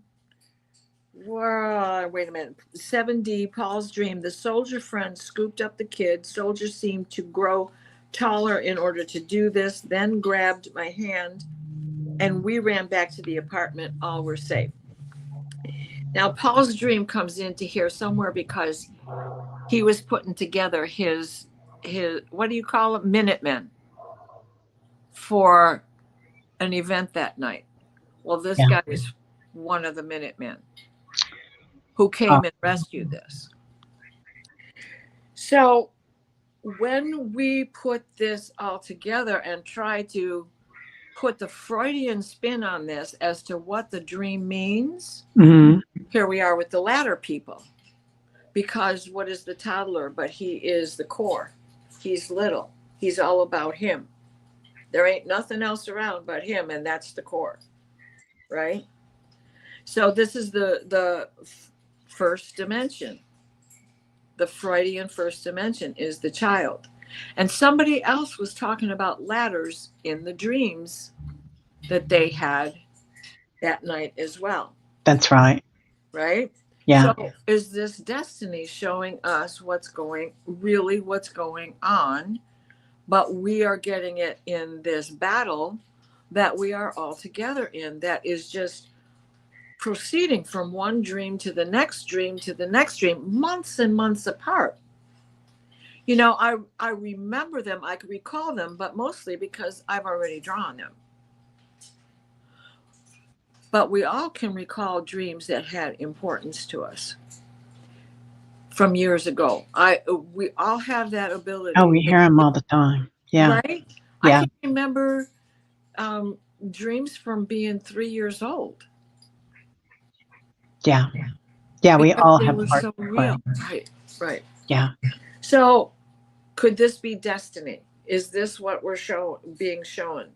Wait a minute. 7D, Paul's dream. The soldier friend scooped up the kid. Soldier seemed to grow taller in order to do this, then grabbed my hand, and we ran back to the apartment. All were safe. Now, Paul's dream comes into here somewhere because he was putting together his what do you call it? Minutemen for an event that night. Well, this guy is one of the Minutemen who came and rescued this. So when we put this all together and try to put the Freudian spin on this as to what the dream means, here we are with the latter people. Because what is the toddler? But he is the core. He's little. He's all about him. There ain't nothing else around but him, and that's the core, right? So this is the first dimension. The Freudian first dimension is the child. And somebody else was talking about ladders in the dreams that they had that night as well. That's right. Right? Yeah. So is this destiny showing us what's going on, but we are getting it in this battle that we are all together in, that is just proceeding from one dream to the next dream to the next dream, months and months apart. You know, I remember them, I can recall them, but mostly because I've already drawn them. But we all can recall dreams that had importance to us from years ago. We all have that ability. Oh, we hear them all the time. Yeah. Right? Yeah. I can remember dreams from being 3 years old. Yeah. Yeah, we all have part so real. Right. Yeah. So could this be destiny? Is this what we're being shown?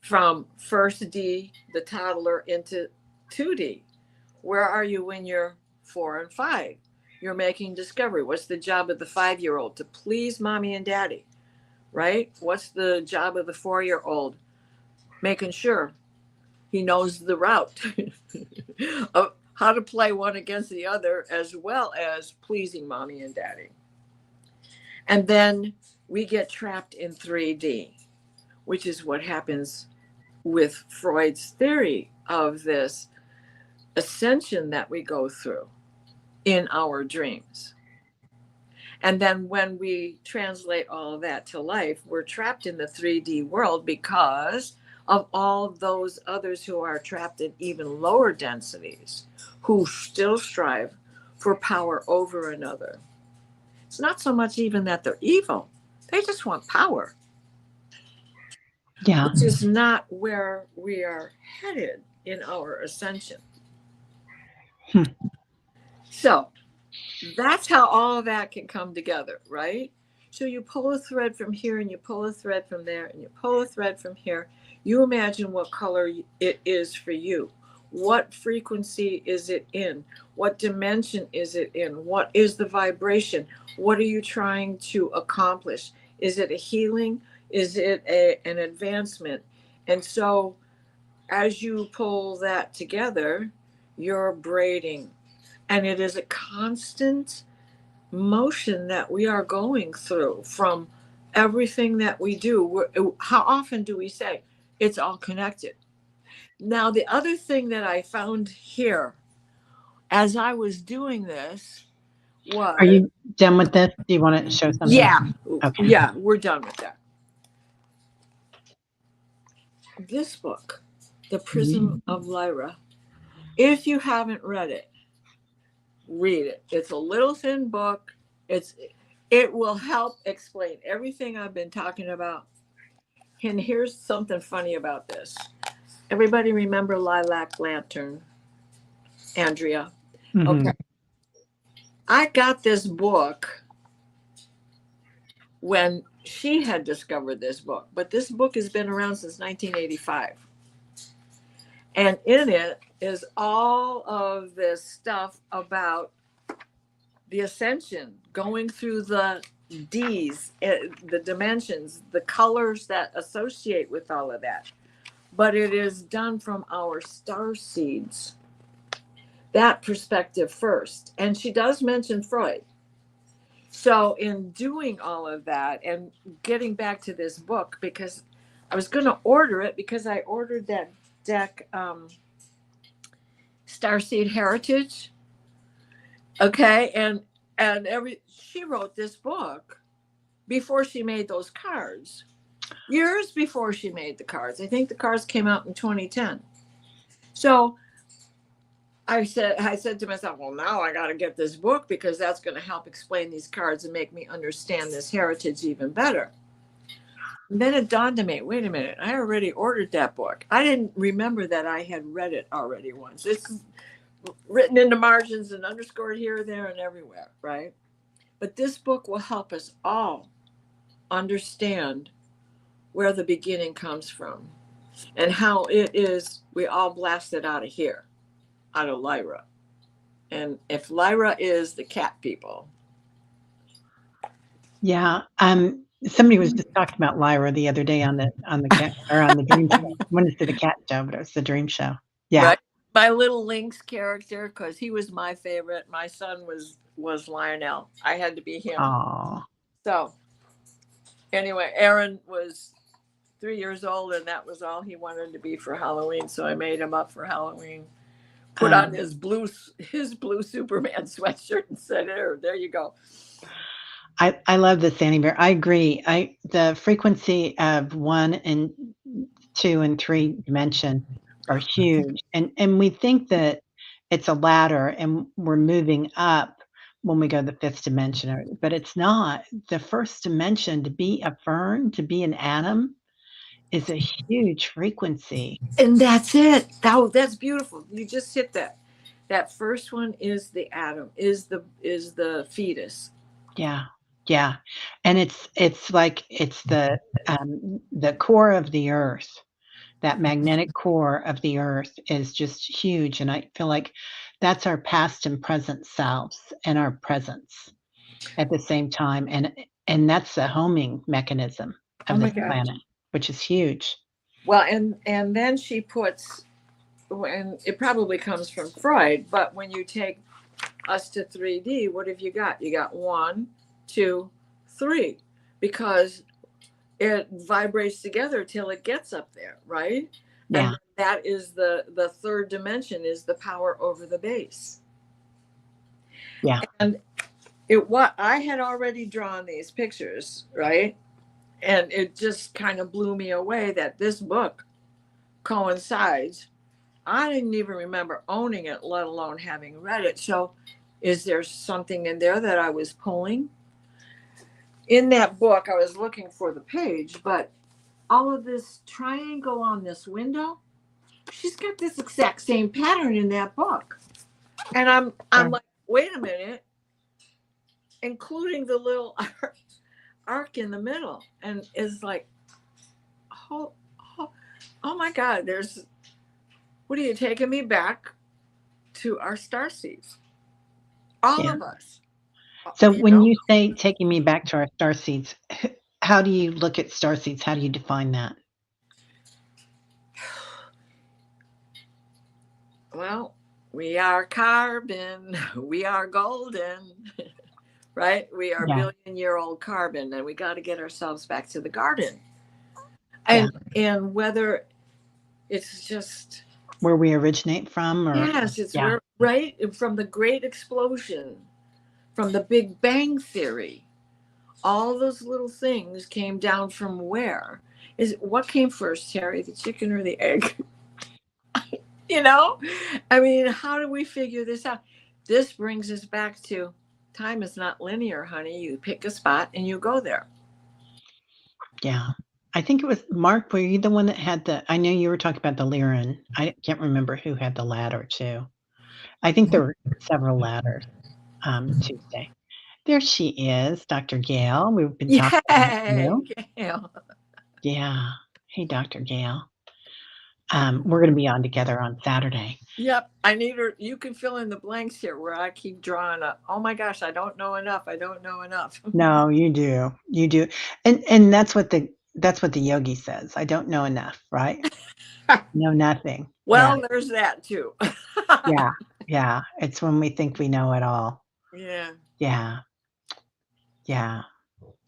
From first D, the toddler, into 2D. Where are you when you're 4 and 5? You're making discovery. What's the job of the 5-year-old? To please mommy and daddy, right? What's the job of the 4-year-old? Making sure he knows the route of how to play one against the other, as well as pleasing mommy and daddy. And then we get trapped in 3D, which is what happens with Freud's theory of this ascension that we go through in our dreams. And then when we translate all of that to life, we're trapped in the 3D world because of all those others who are trapped in even lower densities, who still strive for power over another. It's not so much even that they're evil. They just want power. Yeah. Which is not where we are headed in our ascension. So that's how all of that can come together, right? So you pull a thread from here, and you pull a thread from there, and you pull a thread from here. You imagine what color it is for you. What frequency is it in? What dimension is it in? What is the vibration? What are you trying to accomplish? Is it a healing? Is it an advancement? And so as you pull that together, you're braiding. And it is a constant motion that we are going through from everything that we do. How often do we say it's all connected? Now, the other thing that I found here as I was doing this was. Are you done with this? Do you want to show something? Yeah. Okay. Yeah, we're done with that. This book, The Prism of Lyra, if you haven't read it, read it. It's a little thin book. It will help explain everything I've been talking about. And here's something funny about this. Everybody remember Lilac Lantern, Andrea? Mm-hmm. Okay. I got this book when she had discovered this book, but this book has been around since 1985. And in it is all of this stuff about the ascension, going through the D's, the dimensions, the colors that associate with all of that. But it is done from our star seeds, that perspective first. And she does mention Freud. So in doing all of that and getting back to this book, because I was going to order it because I ordered that deck, Starseed Heritage. Okay. And she wrote this book before she made those cards, years before she made the cards. I think the cards came out in 2010. So I said to myself, well, now I got to get this book because that's going to help explain these cards and make me understand this heritage even better. And then it dawned on me, wait a minute, I already ordered that book. I didn't remember that I had read it already once. It's written in the margins and underscored here, there, and everywhere, right? But this book will help us all understand where the beginning comes from and how it is we all blasted out of here, out of Lyra. And if Lyra is the cat people. Yeah. Somebody was just talking about Lyra the other day on the cat or on the dream show. I wanted to say the cat show, but it was the dream show. Yeah. Right? My little Lynx character, because he was my favorite. My son was Lionel. I had to be him. Oh. So anyway, Aaron was 3 years old, and that was all he wanted to be for Halloween. So I made him up for Halloween. Put on his blue Superman sweatshirt and said, there you go. I love the Sandy Bear. I agree. The frequency of 1 and 2 and 3 dimension are huge. And we think that it's a ladder and we're moving up when we go to the 5th dimension, but it's not. The first dimension, to be a fern, to be an atom, is a huge frequency. And that's it. That's beautiful. You just hit that. That first one is the atom, is the fetus. Yeah. Yeah. And it's like it's the core of the earth. That magnetic core of the earth is just huge. And I feel like that's our past and present selves and our presence at the same time. And that's the homing mechanism of this planet, which is huge. Well, and then she puts, and it probably comes from Freud, but when you take us to 3D, what have you got? You got 1, 2, 3, because it vibrates together till it gets up there, right? Yeah. And that is the 3rd dimension, is the power over the base. Yeah. And I had already drawn these pictures, right? And it just kind of blew me away that this book coincides. I didn't even remember owning it, let alone having read it. So is there something in there that I was pulling? In that book, I was looking for the page, but all of this triangle on this window, she's got this exact same pattern in that book. And I'm like, wait a minute, including the little arc in the middle. And it's like, oh oh my God, what are you taking me back to our star seeds? All Yeah. of us. So You when know? you say taking me back to our star seeds, how do you look at star seeds? How do you define that? Well, we are carbon, we are golden, right? We are Yeah. billion-year-old carbon, and we got to get ourselves back to the garden. Yeah. And whether it's just, Where we originate from, or yes, it's yeah. where, right from the great explosion, from the Big Bang Theory, all those little things came down from where? Is what came first, Teri, the chicken or the egg? You know, I mean, how do we figure this out? This brings us back to time is not linear, honey. You pick a spot and you go there. Yeah. I think it was Mark, were you the one that had I know you were talking about the Lyran. I can't remember who had the ladder too. I think there were several ladders, Tuesday. There she is, Dr. Gail. We've been talking about Yay, you. Gail. Yeah. Hey, Dr. Gail. We're gonna be on together on Saturday. Yep, I need her. You can fill in the blanks here where I keep drawing up. Oh my gosh, I don't know enough. I don't know enough. No, you do. You do. And that's what the yogi says. I don't know enough, right? Know nothing. Yeah. Well, there's that too. Yeah. Yeah. It's when we think we know it all. Yeah. Yeah. Yeah.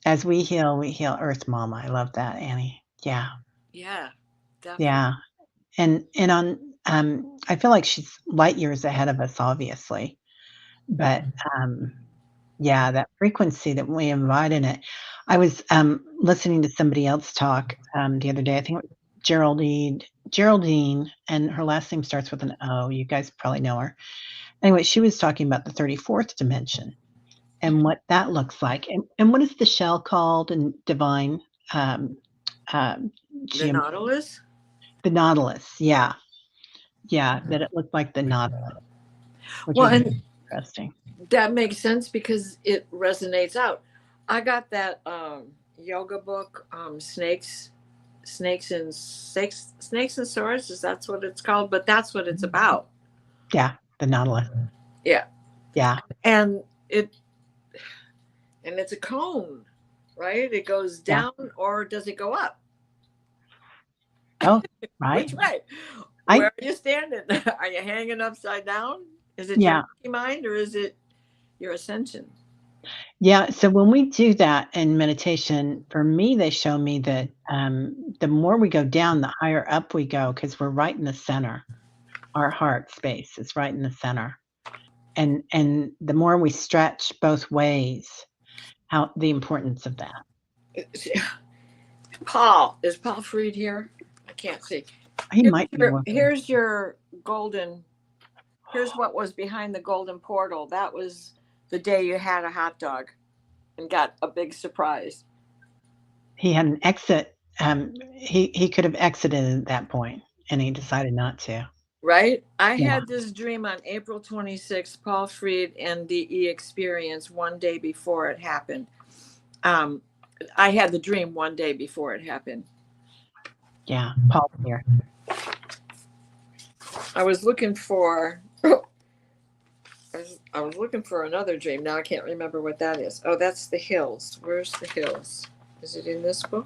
As we heal Earth Mama. I love that, Annie. Yeah. Yeah, definitely. Yeah. And I feel like she's light years ahead of us, obviously. But yeah, that frequency that we invite in it. I was listening to somebody else talk the other day. I think it was Geraldine, and her last name starts with an O. You guys probably know her. Anyway, she was talking about the 34th dimension and what that looks like. And what is the shell called in divine The geometry? Nautilus. The nautilus. Yeah. Yeah. That it looked like the nautilus, which Well, was and interesting. that makes sense because it resonates out. I got that yoga book, snakes and swords. Is that's what it's called? But that's what it's about. Yeah. The nautilus. Yeah, Yeah. and it and it's a cone, right? It goes Yeah. down, or does it go up? Oh, right. Which way? I Where are you standing? Are you hanging upside down? Is it your Yeah. monkey mind, or is it your ascension? Yeah, so when we do that in meditation, for me, they show me that, the more we go down, the higher up we go because 'cause we're right in the center. Our heart space is right in the center. And the more we stretch both ways, how the importance of that. Paul, is Paul Freed here? I can't see. He might be working. Here's your golden. Here's what was behind the golden portal. That was the day you had a hot dog and got a big surprise. He had an exit, he could have exited at that point, and he decided not to. Right? I Yeah. had this dream on April 26th, Paul Freed and the E experience one day before it happened. I had the dream one day before it happened. Yeah, Paul's here. I was looking for I was looking for another dream. Now I can't remember what that is. Oh, that's the hills. Where's the hills? Is it in this book?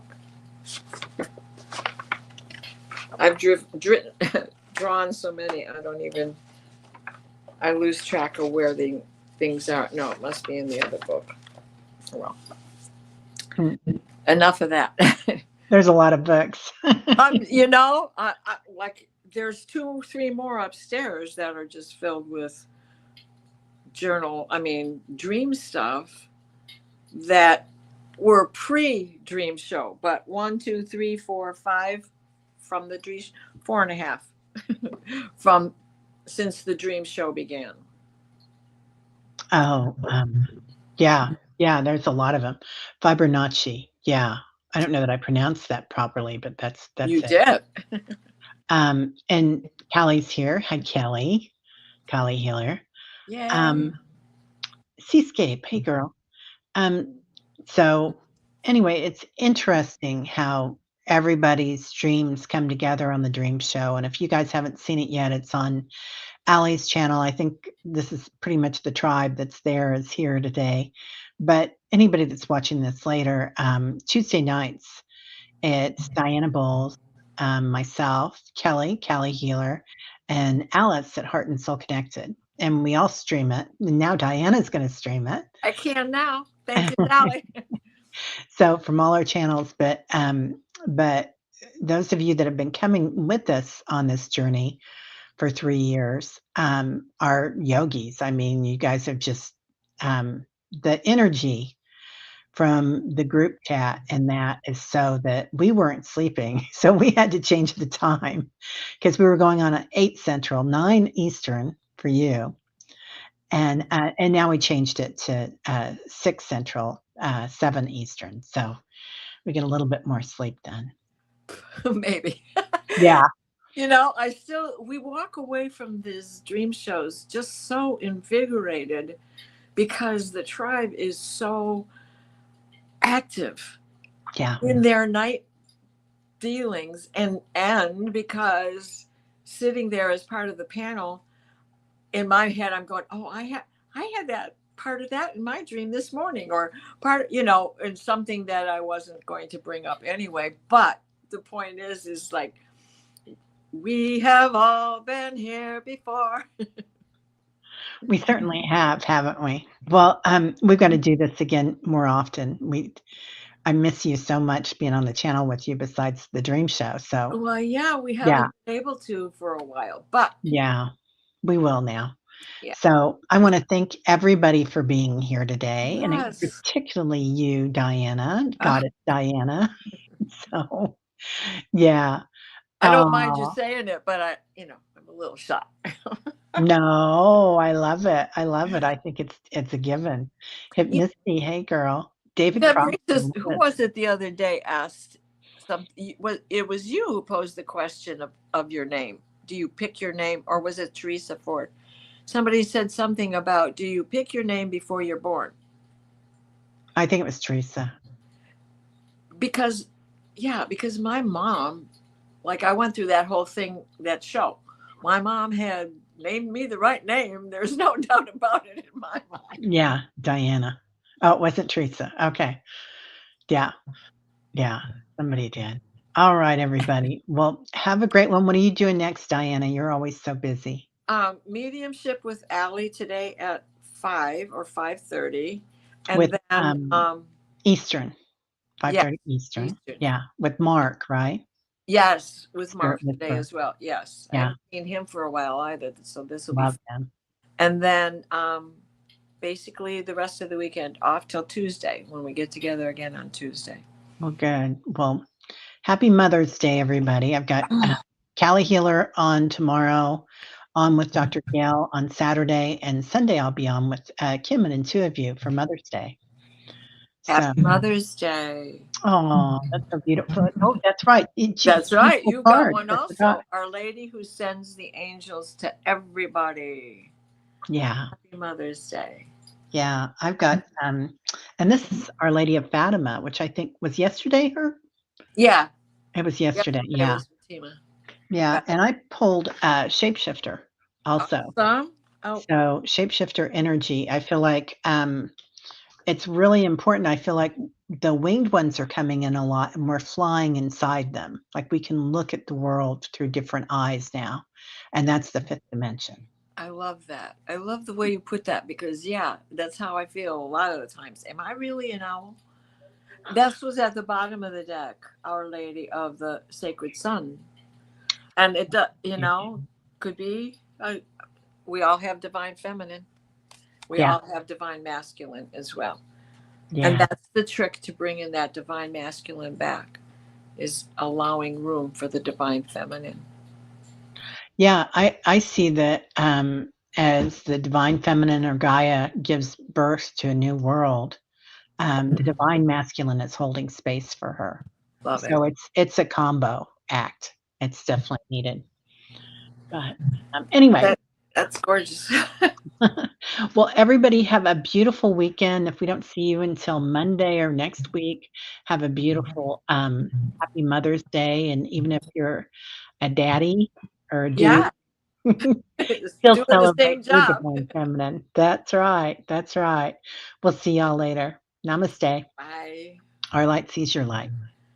I've drawn so many. I lose track of where the things are. No, it must be in the other book. Well, enough of that. There's a lot of books. You know, like there's 2-3 more upstairs that are just filled with dream stuff that were pre-dream show, but 1, 2, 3, 4, 5 from the dream, 4.5 from since the dream show began. Oh, yeah, there's a lot of them. Fibonacci, yeah. I don't know that I pronounced that properly, but that's You it. did. And Callie's here. Hi, Callie Healer. Yeah. Seascape, hey, girl. So anyway, it's interesting how everybody's dreams come together on the dream show. And if you guys haven't seen it yet, it's on Allie's channel. I think this is pretty much the tribe that's there is here today. But anybody that's watching this later, Tuesday nights, it's Diana Bowles, myself, Callie Healer, and Alice at Heart and Soul Connected. And we all stream it. And now Diana's going to stream it. I can now. Thank you, Sally. So from all our channels, but those of you that have been coming with us on this journey for 3 years are yogis. I mean, you guys have just the energy from the group chat, and that is so that we weren't sleeping. So we had to change the time because we were going on at 8 Central, 9 Eastern for you. And now we changed it to 6 Central, 7 Eastern. So we get a little bit more sleep then. Maybe. Yeah. You know, we walk away from these dream shows just so invigorated because the tribe is so active in their night dealings, and because sitting there as part of the panel, in my head I'm going, oh, I had that part of that in my dream this morning, or part, and something that I wasn't going to bring up anyway. But the point is like, we have all been here before. We certainly have, haven't we? Well, we've got to do this again more often. I miss you so much being on the channel with you besides the dream show. So, well, yeah, we haven't been able to for a while, but yeah, we will now. Yeah. So I want to thank everybody for being here today, Yes. and particularly you, Diana, Goddess Diana. So, yeah. I don't mind you saying it, but I'm a little shy. No, I love it. I love it. I think it's a given. Hypnicity, hey girl. David Cross. Who was it the other day asked something? It was you who posed the question of your name. Do you pick your name, or was it Teresa Ford? Somebody said something about, do you pick your name before you're born? I think it was Teresa. Because my mom, like, I went through that whole thing, that show. My mom had named me the right name. There's no doubt about it in my mind. Yeah, Diana. Oh, it wasn't Teresa. Okay. Yeah. Somebody did. All right, everybody. Well, have a great one. What are you doing next, Diana? You're always so busy. Mediumship with Allie today at 5 or 5:30, and with, then Eastern, 5:30 Eastern. Yeah, with Mark, right? Yes, with Mark today as well. Yes, I haven't seen him for a while either, so this will be fun. And then basically the rest of the weekend off till Tuesday, when we get together again on Tuesday. Well, good. Well, happy Mother's Day, everybody. I've got Callie Healer on tomorrow, on with Dr. Gail on Saturday, and Sunday I'll be on with Kim and 2 of you for Mother's Day. Happy Mother's Day. Oh, that's so beautiful. Oh, that's right. That's right. You got one also. Our Lady who sends the angels to everybody. Yeah. Happy Mother's Day. Yeah, I've got, and this is Our Lady of Fatima, which I think was yesterday, Yeah. It was yesterday. Yeah. Yeah, and I pulled Shapeshifter also. Awesome. So Shapeshifter energy, I feel like it's really important. I feel like the winged ones are coming in a lot, and we're flying inside them. Like, we can look at the world through different eyes now, and that's the 5th dimension. I love that. I love the way you put that, because that's how I feel a lot of the times. Am I really an owl? That was at the bottom of the deck, Our Lady of the Sacred Sun. And it, could be, we all have divine feminine. We all have divine masculine as well. Yeah. And that's the trick to bringing that divine masculine back, is allowing room for the divine feminine. Yeah, I see that as the divine feminine, or Gaia, gives birth to a new world, the divine masculine is holding space for her. Love it. So it's a combo act. It's definitely needed. But anyway. That's gorgeous. Well, everybody have a beautiful weekend. If we don't see you until Monday or next week, have a beautiful, happy Mother's Day. And even if you're a daddy or a dude, Yeah, still doing the celebrate same your job. divine feminine. That's right. That's right. We'll see y'all later. Namaste. Bye. Our light sees your light.